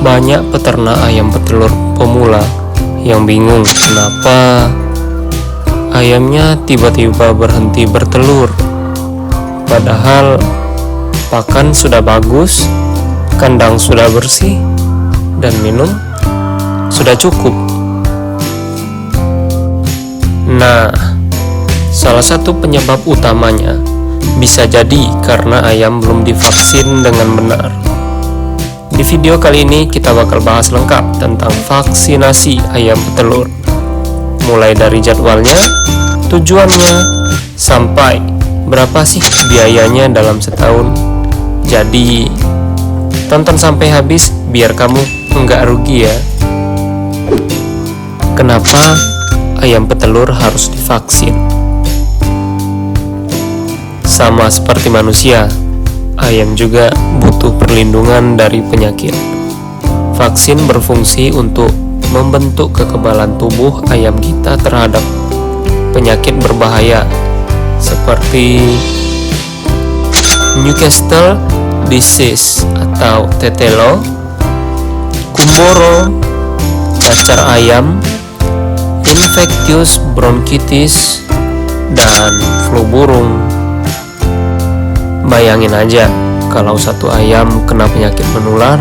Banyak peternak ayam petelur pemula yang bingung kenapa ayamnya tiba-tiba berhenti bertelur. Padahal pakan sudah bagus, kandang sudah bersih, dan minum sudah cukup. Nah, salah satu penyebab utamanya bisa jadi karena ayam belum divaksin dengan benar. Di video kali ini kita bakal bahas lengkap tentang vaksinasi ayam petelur, mulai dari jadwalnya, tujuannya, sampai berapa sih biayanya dalam setahun. Jadi tonton sampai habis biar kamu nggak rugi ya. Kenapa ayam petelur harus divaksin? Sama seperti manusia, ayam juga butuh perlindungan dari penyakit. Vaksin berfungsi untuk membentuk kekebalan tubuh ayam kita terhadap penyakit berbahaya seperti Newcastle disease atau tetelo, gumboro, cacar ayam, infectious bronchitis, dan flu burung. Bayangin aja, kalau satu ayam kena penyakit menular,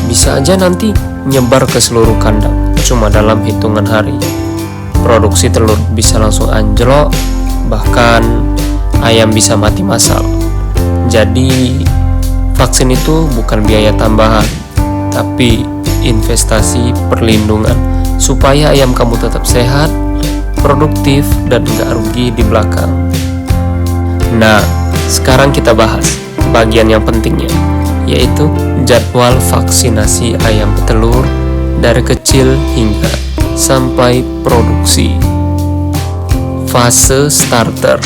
bisa aja nanti nyebar ke seluruh kandang cuma dalam hitungan hari. Produksi telur bisa langsung anjlok, bahkan ayam bisa mati massal. Jadi, vaksin itu bukan biaya tambahan, tapi investasi perlindungan supaya ayam kamu tetap sehat, produktif, dan gak rugi di belakang. Nah, sekarang kita bahas bagian yang pentingnya, yaitu jadwal vaksinasi ayam petelur dari kecil hingga sampai produksi. Fase starter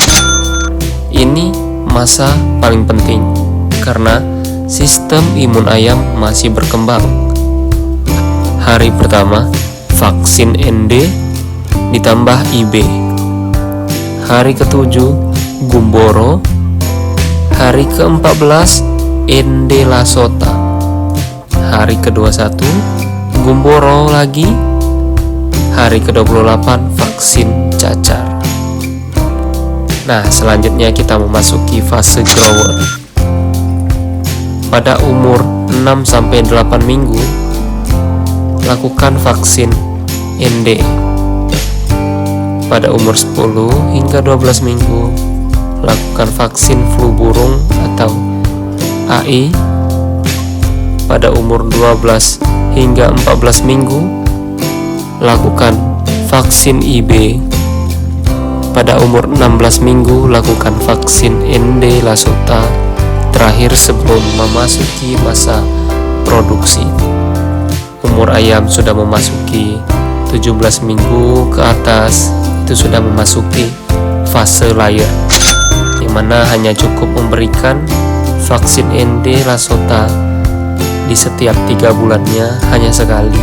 ini masa paling penting karena sistem imun ayam masih berkembang. Hari pertama vaksin ND ditambah IB. Hari ke-7 gumboro. Hari ke-14 ND lasota. Hari ke-21 gumboro lagi. Hari ke-28 vaksin cacar. Nah, selanjutnya kita memasuki fase grower. Pada umur 6-8 minggu lakukan vaksin ND. Pada umur 10 hingga 12 minggu lakukan vaksin flu burung atau AI. Pada umur 12 hingga 14 minggu lakukan vaksin IB. Pada umur 16 minggu lakukan vaksin ND lasota. Terakhir sebelum memasuki masa produksi. Umur ayam sudah memasuki 17 minggu ke atas, itu sudah memasuki fase layer, mana hanya cukup memberikan vaksin ND lasota di setiap 3 bulannya hanya sekali,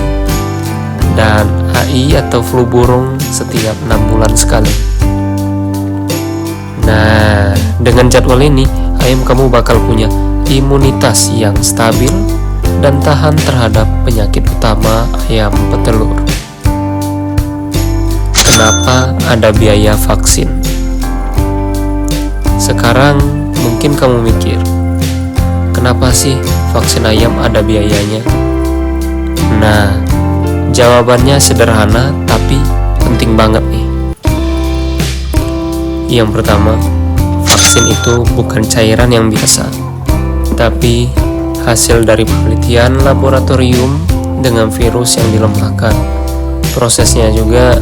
dan AI atau flu burung setiap 6 bulan sekali. Nah, dengan jadwal ini ayam kamu bakal punya imunitas yang stabil dan tahan terhadap penyakit utama ayam petelur. Kenapa ada biaya vaksin? Sekarang mungkin kamu mikir, kenapa sih vaksin ayam ada biayanya? Nah, jawabannya sederhana tapi penting banget nih. Yang pertama, vaksin itu bukan cairan yang biasa, tapi hasil dari penelitian laboratorium dengan virus yang dilemahkan. Prosesnya juga,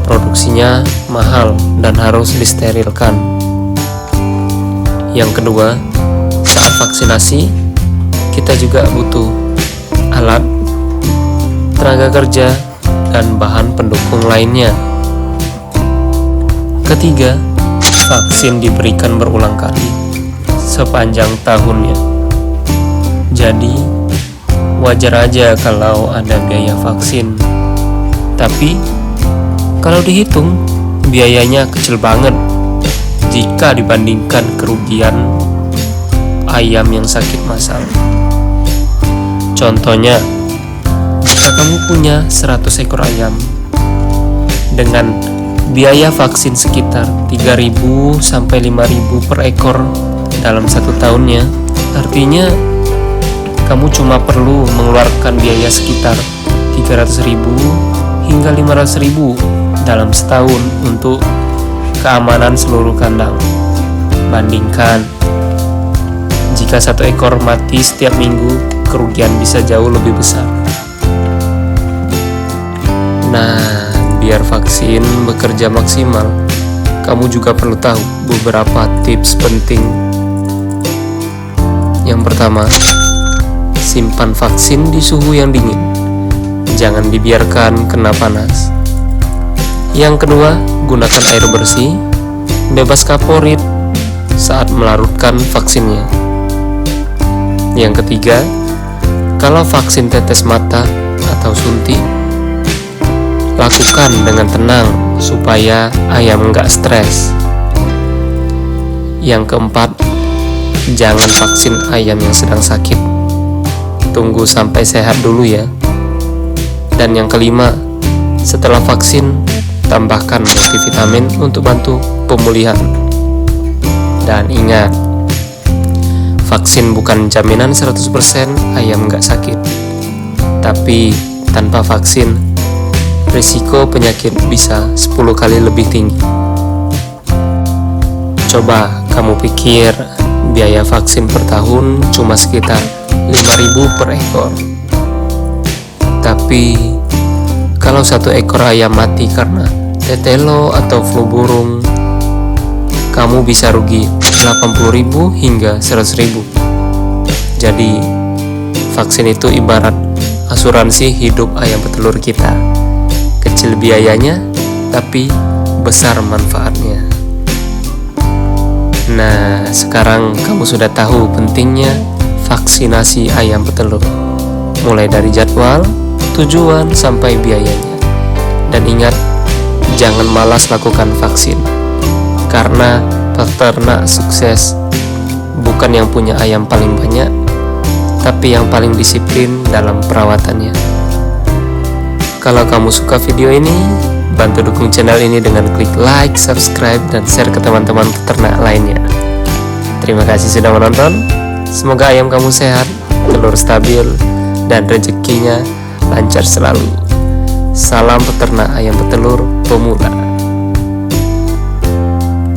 produksinya mahal dan harus disterilkan. Yang kedua, saat vaksinasi kita juga butuh alat, tenaga kerja, dan bahan pendukung lainnya. Ketiga, vaksin diberikan berulang kali sepanjang tahunnya. Jadi, wajar aja kalau ada biaya vaksin. Tapi, kalau dihitung, biayanya kecil banget jika dibandingkan kerugian ayam yang sakit massal. Contohnya, jika kamu punya 100 ekor ayam dengan biaya vaksin sekitar 3.000 sampai 5.000 per ekor dalam 1 tahunnya, artinya kamu cuma perlu mengeluarkan biaya sekitar 300.000 hingga 500.000 dalam setahun untuk keamanan seluruh kandang. Bandingkan jika 1 ekor mati setiap minggu, kerugian bisa jauh lebih besar. Nah, biar vaksin bekerja maksimal, kamu juga perlu tahu beberapa tips penting. Yang pertama, simpan vaksin di suhu yang dingin. Jangan dibiarkan kena panas. Yang kedua, gunakan air bersih, bebas kaporit saat melarutkan vaksinnya. Yang ketiga, kalau vaksin tetes mata atau suntik, lakukan dengan tenang supaya ayam nggak stres. Yang keempat, jangan vaksin ayam yang sedang sakit. Tunggu sampai sehat dulu ya. Dan yang kelima, setelah vaksin, tambahkan multivitamin untuk bantu pemulihan. Dan ingat, vaksin bukan jaminan 100% ayam nggak sakit. Tapi tanpa vaksin, risiko penyakit bisa 10 kali lebih tinggi. Coba kamu pikir biaya vaksin per tahun cuma sekitar 5.000 per ekor. Tapi kalau 1 ekor ayam mati karena tetelo atau flu burung, kamu bisa rugi 80.000 hingga 100.000. Jadi vaksin itu ibarat asuransi hidup ayam petelur kita. Kecil biayanya, tapi besar manfaatnya. Nah, sekarang kamu sudah tahu pentingnya vaksinasi ayam petelur, mulai dari jadwal, tujuan, sampai biayanya. Dan ingat, jangan malas lakukan vaksin, karena peternak sukses bukan yang punya ayam paling banyak, tapi yang paling disiplin dalam perawatannya. Kalau kamu suka video ini, bantu dukung channel ini dengan klik like, subscribe, dan share ke teman-teman peternak lainnya. Terima kasih sudah menonton. Semoga ayam kamu sehat, telur stabil, dan rezekinya lancar selalu. Salam peternak ayam petelur pemula.